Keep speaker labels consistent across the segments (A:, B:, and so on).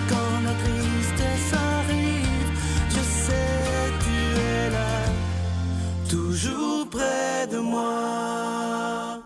A: Quand la tristesse arrive, je sais tu es là, toujours près de moi.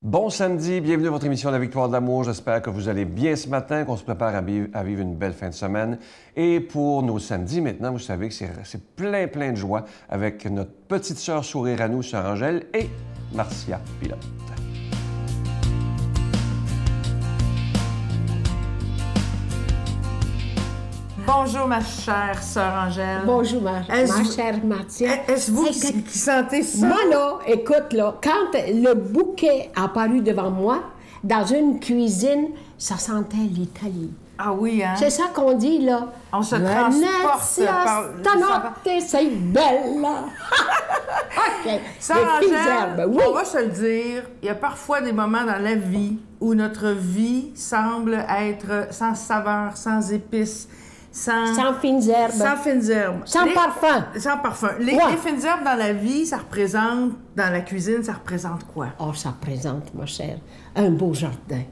B: Bon samedi, bienvenue à votre émission La Victoire de l'amour. J'espère que vous allez bien ce matin, qu'on se prépare à vivre une belle fin de semaine. Et pour nos samedis, maintenant, vous savez que c'est plein de joie avec notre petite sœur sourire à nous, sœur Angèle, et Marcia Pilote.
C: Bonjour, ma chère sœur Angèle.
D: Bonjour, ma chère Marcia.
C: Est-ce vous qui sentez ça?
D: Moi, là, écoute, là, quand le bouquet a apparu devant moi, dans une cuisine, ça sentait l'Italie.
C: Ah oui, hein?
D: C'est ça qu'on dit, là.
C: On se transporte par...
D: Stanotte, c'est belle, là. OK.
C: Sœur Angèle, oui. On va se le dire, il y a parfois des moments dans la vie où notre vie semble être sans saveur, sans épices, sans
D: fines herbes.
C: Sans fines herbes.
D: Sans parfum.
C: Sans parfum. Les fines herbes dans la vie, ça représente, dans la cuisine, ça représente quoi?
D: Oh, ça représente, ma chère, un beau jardin.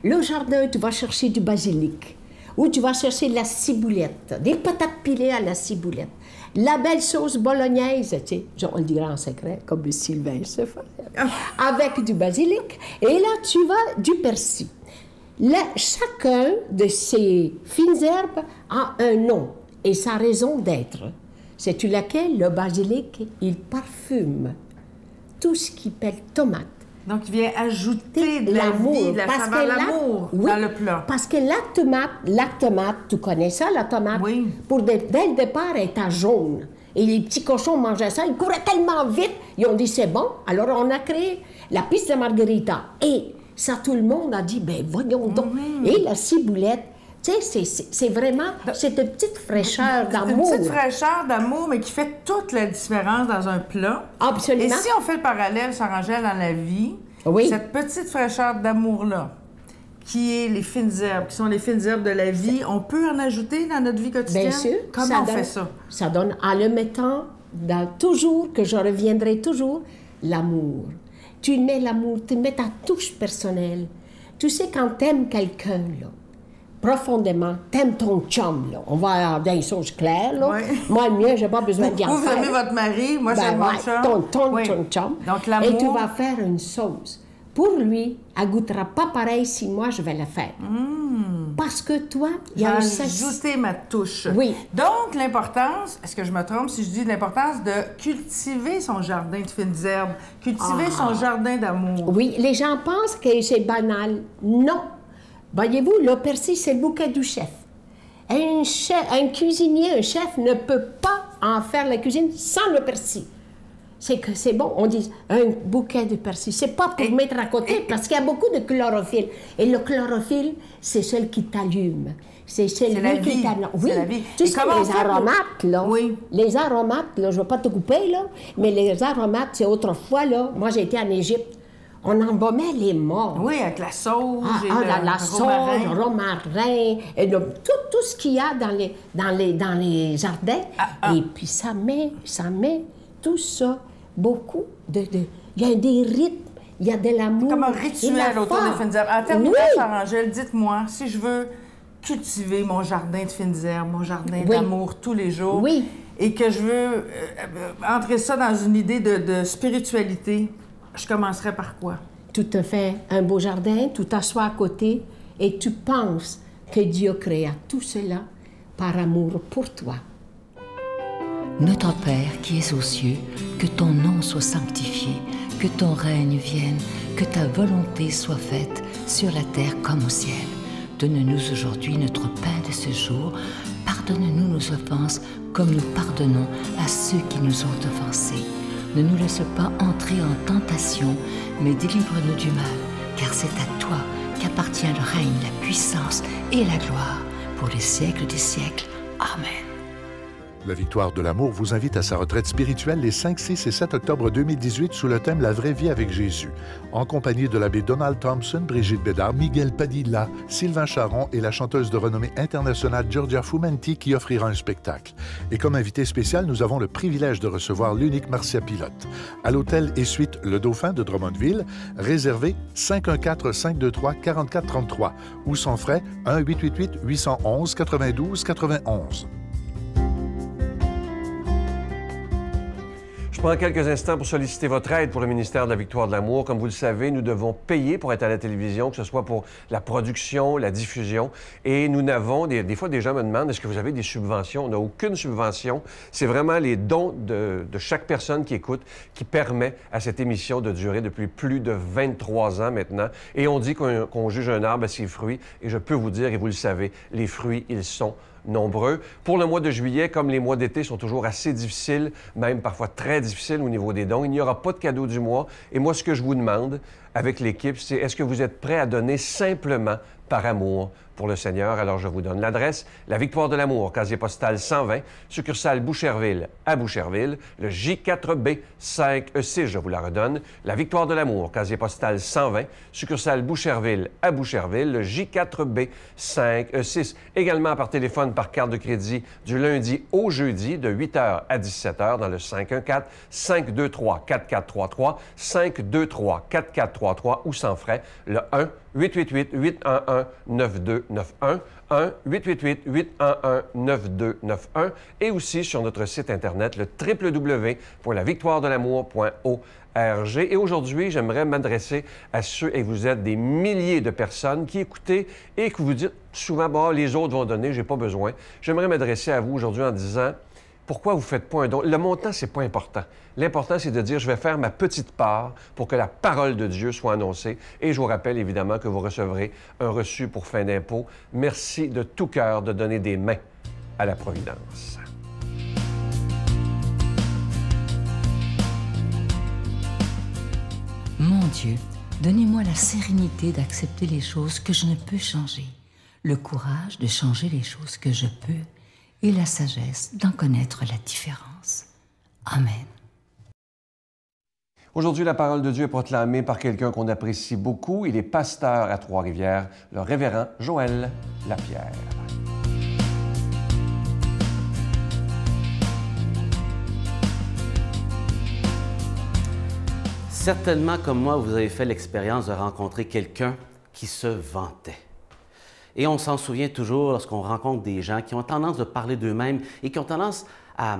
D: Le jardin, tu vas chercher du basilic, ou tu vas chercher de la ciboulette, des patates pilées à la ciboulette, la belle sauce bolognaise, tu sais, on le dira en secret, comme Sylvain se fait, avec du basilic, et là, tu vas du persil. Là, chacun de ces fines herbes a un nom et sa raison d'être. Sais-tu laquelle? Le basilic, il parfume tout ce qui pèle tomate.
C: Donc, il vient ajouter de la vie, de la saveur, l'amour dans le plat.
D: Parce que la tomate, tu connais ça, la tomate?
C: Oui.
D: Dès le départ, elle était jaune. Et les petits cochons mangeaient ça, ils couraient tellement vite, ils ont dit c'est bon. Alors, on a créé la pizza margherita. Et ça, tout le monde a dit, ben voyons donc. Et la ciboulette, tu sais, c'est vraiment cette petite fraîcheur d'amour.
C: Une petite fraîcheur d'amour, mais qui fait toute la différence dans un plat.
D: Absolument.
C: Et si on fait le parallèle, sœur Angèle, dans la vie, cette petite fraîcheur d'amour-là, qui est les fines herbes, qui sont les fines herbes de la vie, on peut en ajouter dans notre vie quotidienne?
D: Bien sûr.
C: Comment on fait ça?
D: Ça donne, en le mettant dans toujours, que je reviendrai toujours, l'amour. Tu mets l'amour, tu mets ta touche personnelle. Tu sais, quand t'aimes quelqu'un, là, profondément, t'aimes ton chum, là. On va dans les choses claires, là.
C: Oui.
D: Moi, le mien, j'ai pas besoin d'y en faire.
C: Vous aimez votre mari, moi, j'aime mon chum.
D: Ton chum.
C: Donc, l'amour...
D: Et tu vas faire une sauce. Pour lui, elle goûtera pas pareil si moi, je vais la faire. Parce que toi, il y a
C: ajouter ma touche.
D: Oui.
C: Donc, l'importance, est-ce que je me trompe si je dis l'importance de cultiver son jardin de fines herbes, cultiver son jardin d'amour?
D: Oui, les gens pensent que c'est banal. Non. Voyez-vous, le persil, c'est le bouquet du chef. Un cuisinier, un chef ne peut pas en faire la cuisine sans le persil. C'est que c'est bon, on dit un bouquet de persil. C'est pas pour mettre à côté, parce qu'il y a beaucoup de chlorophylle. Et le chlorophylle, c'est celle qui t'allume. C'est celui qui t'allume. Oui,
C: c'est la vie.
D: Tu sais, les aromates, là.
C: Oui.
D: Les aromates, là, je ne vais pas te couper, là, mais les aromates, c'est autrefois, là. Moi, j'ai été en Égypte. On embaumait les morts.
C: Oui, avec la sauge
D: la sauge, le romarin, et tout ce qu'il y a dans les jardins. Et puis, ça met tout ça, beaucoup de... Il y a des rythmes, il y a de l'amour.
C: Comme un rituel autour des fines herbes. En terminant, sœur Angèle, dites-moi, si je veux cultiver mon jardin de fines herbes, mon jardin d'amour tous les jours, et que je veux entrer ça dans une idée de spiritualité, je commencerai par quoi?
D: Tu te fais un beau jardin, tu t'assois à côté et tu penses que Dieu créa tout cela par amour pour toi.
E: Notre Père qui es aux cieux, que ton nom soit sanctifié, que ton règne vienne, que ta volonté soit faite sur la terre comme au ciel. Donne-nous aujourd'hui notre pain de ce jour. Pardonne-nous nos offenses comme nous pardonnons à ceux qui nous ont offensés. Ne nous laisse pas entrer en tentation, mais délivre-nous du mal, car c'est à toi qu'appartient le règne, la puissance et la gloire pour les siècles des siècles. Amen.
F: La Victoire de l'amour vous invite à sa retraite spirituelle les 5, 6 et 7 octobre 2018 sous le thème La vraie vie avec Jésus, en compagnie de l'abbé Donald Thompson, Brigitte Bédard, Miguel Padilla, Sylvain Charon et la chanteuse de renommée internationale Giorgia Fumenti qui offrira un spectacle. Et comme invité spécial, nous avons le privilège de recevoir l'unique Marcia Pilote. À l'hôtel et suite Le Dauphin de Drummondville, réservé 514-523-4433 ou sans frais 1-888-811-92-91.
B: Je prends quelques instants pour solliciter votre aide pour le ministère de la Victoire de l'amour. Comme vous le savez, nous devons payer pour être à la télévision, que ce soit pour la production, la diffusion. Et nous n'avons, des fois, des gens me demandent, est-ce que vous avez des subventions? On n'a aucune subvention. C'est vraiment les dons de chaque personne qui écoute qui permet à cette émission de durer depuis plus de 23 ans maintenant. Et on dit qu'on juge un arbre à ses fruits. Et je peux vous dire, et vous le savez, les fruits, ils sont nombreux. Pour le mois de juillet, comme les mois d'été sont toujours assez difficiles, même parfois très difficiles au niveau des dons, il n'y aura pas de cadeau du mois. Et moi, ce que je vous demande avec l'équipe, c'est est-ce que vous êtes prêts à donner simplement par amour pour le Seigneur? Alors, je vous donne l'adresse. La Victoire de l'amour, casier postal 120, succursale Boucherville à Boucherville, le J4B 5E6, je vous la redonne. La Victoire de l'amour, casier postal 120, succursale Boucherville à Boucherville, le J4B 5E6. Également par téléphone, par carte de crédit, du lundi au jeudi, de 8h à 17h, dans le 514-523-4433, 523-4433 ou sans frais, le 1-888-811-9291, 1-888-811-9291 et aussi sur notre site Internet, le www.lavictoiredelamour.org. Et aujourd'hui, j'aimerais m'adresser à ceux, et vous êtes des milliers de personnes qui écoutez et que vous dites souvent, bon, les autres vont donner, j'ai pas besoin. J'aimerais m'adresser à vous aujourd'hui en disant, pourquoi vous ne faites pas un don? Le montant, c'est pas important. L'important, c'est de dire, je vais faire ma petite part pour que la parole de Dieu soit annoncée. Et je vous rappelle évidemment que vous recevrez un reçu pour fin d'impôt. Merci de tout cœur de donner des mains à la Providence.
E: Mon Dieu, donnez-moi la sérénité d'accepter les choses que je ne peux changer, le courage de changer les choses que je peux et la sagesse d'en connaître la différence. Amen.
B: Aujourd'hui, la parole de Dieu est proclamée par quelqu'un qu'on apprécie beaucoup. Il est pasteur à Trois-Rivières, le révérend Joël Lapierre.
G: Certainement, comme moi, vous avez fait l'expérience de rencontrer quelqu'un qui se vantait. Et on s'en souvient toujours lorsqu'on rencontre des gens qui ont tendance de parler d'eux-mêmes et qui ont tendance à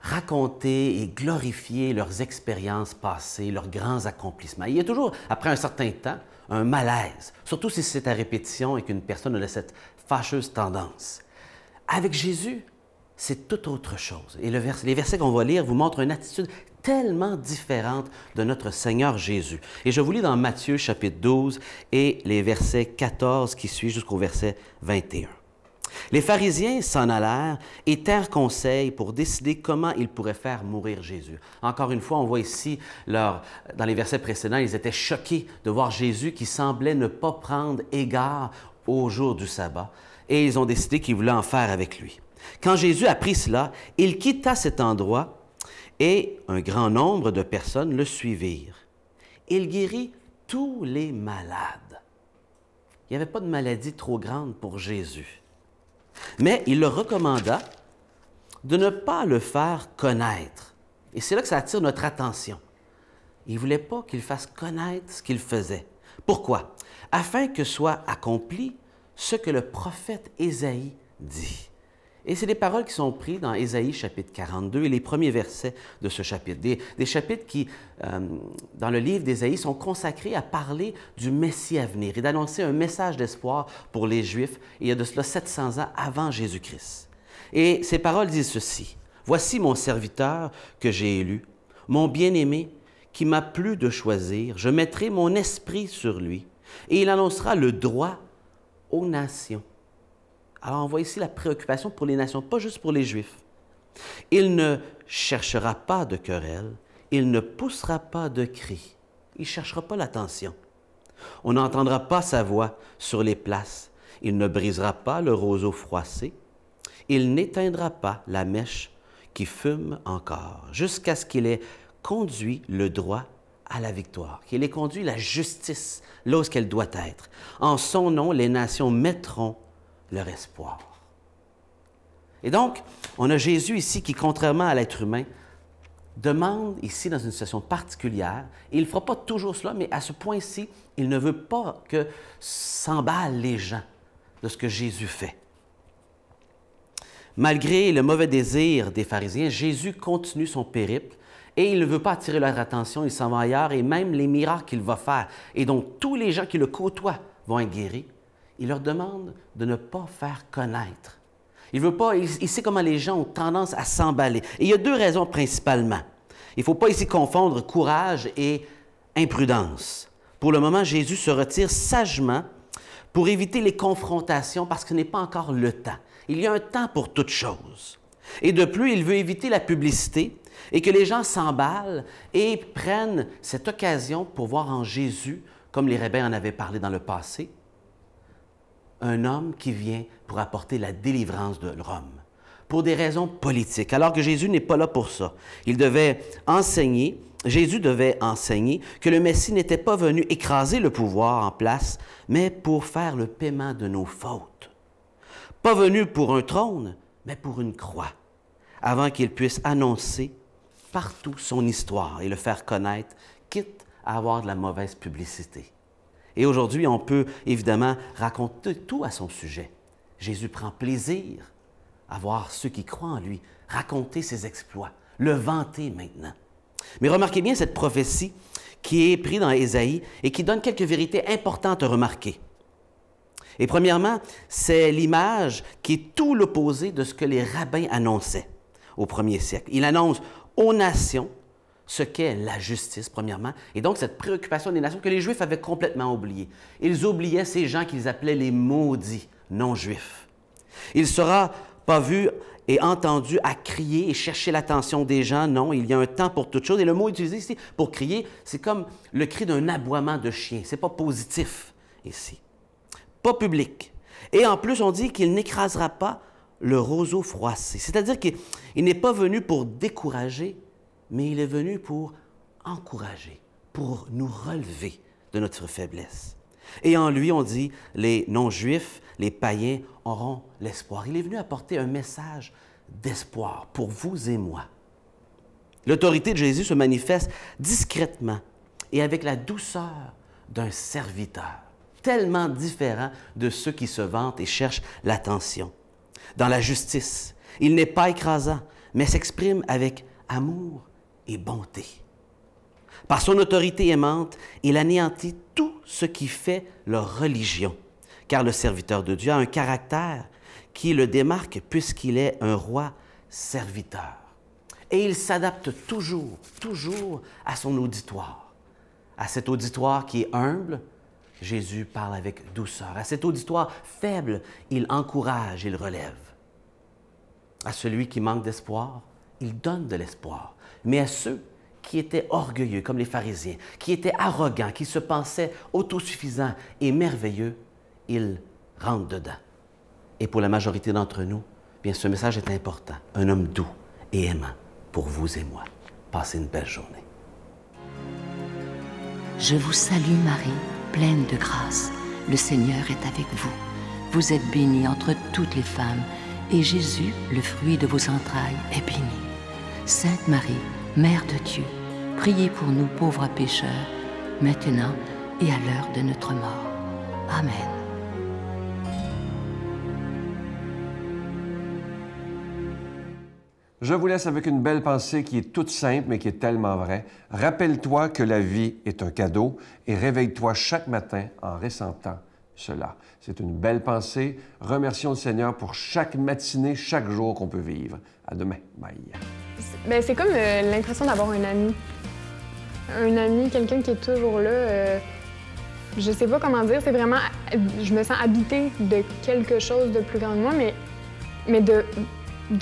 G: raconter et glorifier leurs expériences passées, leurs grands accomplissements. Il y a toujours, après un certain temps, un malaise, surtout si c'est à répétition et qu'une personne a cette fâcheuse tendance. Avec Jésus, c'est tout autre chose. Et les versets qu'on va lire vous montrent une attitude tellement différente de notre Seigneur Jésus. Et je vous lis dans Matthieu chapitre 12 et les versets 14 qui suivent jusqu'au verset 21. Les pharisiens s'en allèrent et tinrent conseil pour décider comment ils pourraient faire mourir Jésus. Encore une fois, on voit ici, dans les versets précédents, ils étaient choqués de voir Jésus qui semblait ne pas prendre égard au jour du sabbat. Et ils ont décidé qu'ils voulaient en faire avec lui. Quand Jésus apprit cela, il quitta cet endroit et un grand nombre de personnes le suivirent. Il guérit tous les malades. Il n'y avait pas de maladie trop grande pour Jésus. Mais il leur recommanda de ne pas le faire connaître. Et c'est là que ça attire notre attention. Il ne voulait pas qu'il fasse connaître ce qu'il faisait. Pourquoi? Afin que soit accompli ce que le prophète Ésaïe dit. Et c'est des paroles qui sont prises dans Ésaïe chapitre 42 et les premiers versets de ce chapitre. Des chapitres qui, dans le livre d'Ésaïe, sont consacrés à parler du Messie à venir et d'annoncer un message d'espoir pour les Juifs, il y a de cela 700 ans avant Jésus-Christ. Et ces paroles disent ceci. « Voici mon serviteur que j'ai élu, mon bien-aimé qui m'a plu de choisir. Je mettrai mon esprit sur lui et il annoncera le droit aux nations. » Alors, on voit ici la préoccupation pour les nations, pas juste pour les Juifs. Il ne cherchera pas de querelle, il ne poussera pas de cris, il ne cherchera pas l'attention. On n'entendra pas sa voix sur les places, il ne brisera pas le roseau froissé, il n'éteindra pas la mèche qui fume encore, jusqu'à ce qu'il ait conduit le droit à la victoire, qu'il ait conduit la justice là où qu'elle doit être. En son nom, les nations mettront leur espoir. Et donc, on a Jésus ici qui, contrairement à l'être humain, demande ici dans une situation particulière, et il ne fera pas toujours cela, mais à ce point-ci, il ne veut pas que s'emballent les gens de ce que Jésus fait. Malgré le mauvais désir des pharisiens, Jésus continue son périple et il ne veut pas attirer leur attention, il s'en va ailleurs et même les miracles qu'il va faire. Et donc, tous les gens qui le côtoient vont être guéris. Il leur demande de ne pas faire connaître. Il sait comment les gens ont tendance à s'emballer. Et il y a deux raisons principalement. Il ne faut pas ici confondre courage et imprudence. Pour le moment, Jésus se retire sagement pour éviter les confrontations parce que ce n'est pas encore le temps. Il y a un temps pour toute chose. Et de plus, il veut éviter la publicité et que les gens s'emballent et prennent cette occasion pour voir en Jésus, comme les rabbins en avaient parlé dans le passé, un homme qui vient pour apporter la délivrance de Rome, pour des raisons politiques, alors que Jésus n'est pas là pour ça. Jésus devait enseigner que le Messie n'était pas venu écraser le pouvoir en place, mais pour faire le paiement de nos fautes. Pas venu pour un trône, mais pour une croix, avant qu'il puisse annoncer partout son histoire et le faire connaître, quitte à avoir de la mauvaise publicité. Et aujourd'hui, on peut évidemment raconter tout à son sujet. Jésus prend plaisir à voir ceux qui croient en lui raconter ses exploits, le vanter maintenant. Mais remarquez bien cette prophétie qui est prise dans Ésaïe et qui donne quelques vérités importantes à remarquer. Et premièrement, c'est l'image qui est tout l'opposé de ce que les rabbins annonçaient au 1er siècle. Il annonce aux nations ce qu'est la justice, premièrement, et donc cette préoccupation des nations que les Juifs avaient complètement oubliée. Ils oubliaient ces gens qu'ils appelaient les maudits non-juifs. Il ne sera pas vu et entendu à crier et chercher l'attention des gens. Non, il y a un temps pour toute chose. Et le mot utilisé ici pour crier, c'est comme le cri d'un aboiement de chien. Ce n'est pas positif ici. Pas public. Et en plus, on dit qu'il n'écrasera pas le roseau froissé. C'est-à-dire qu'il n'est pas venu pour décourager, mais il est venu pour encourager, pour nous relever de notre faiblesse. Et en lui, on dit, les non-juifs, les païens auront l'espoir. Il est venu apporter un message d'espoir pour vous et moi. L'autorité de Jésus se manifeste discrètement et avec la douceur d'un serviteur, tellement différent de ceux qui se vantent et cherchent l'attention. Dans la justice, il n'est pas écrasant, mais s'exprime avec amour et bonté. Par son autorité aimante, il anéantit tout ce qui fait leur religion, car le serviteur de Dieu a un caractère qui le démarque puisqu'il est un roi serviteur. Et il s'adapte toujours à son auditoire. À cet auditoire qui est humble, Jésus parle avec douceur. À cet auditoire faible, il encourage, il relève. À celui qui manque d'espoir, il donne de l'espoir. Mais à ceux qui étaient orgueilleux, comme les pharisiens, qui étaient arrogants, qui se pensaient autosuffisants et merveilleux, il rentre dedans. Et pour la majorité d'entre nous, bien, ce message est important. Un homme doux et aimant pour vous et moi. Passez une belle journée.
E: Je vous salue Marie, pleine de grâce. Le Seigneur est avec vous. Vous êtes bénie entre toutes les femmes, et Jésus, le fruit de vos entrailles, est béni. Sainte Marie, Mère de Dieu, priez pour nous pauvres pécheurs, maintenant et à l'heure de notre mort. Amen.
B: Je vous laisse avec une belle pensée qui est toute simple, mais qui est tellement vraie. Rappelle-toi que la vie est un cadeau et réveille-toi chaque matin en ressentant cela. C'est une belle pensée. Remercions le Seigneur pour chaque matinée, chaque jour qu'on peut vivre. À demain. Bye.
H: Bien, c'est comme l'impression d'avoir un ami. Un ami, quelqu'un qui est toujours là. Je sais pas comment dire, c'est vraiment... Je me sens habitée de quelque chose de plus grand que moi, mais de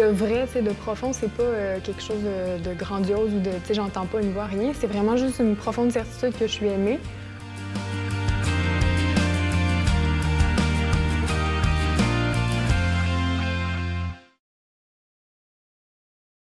H: vrai, de profond, c'est pas quelque chose de grandiose ou de, j'entends pas une voix, rien. C'est vraiment juste une profonde certitude que je suis aimée.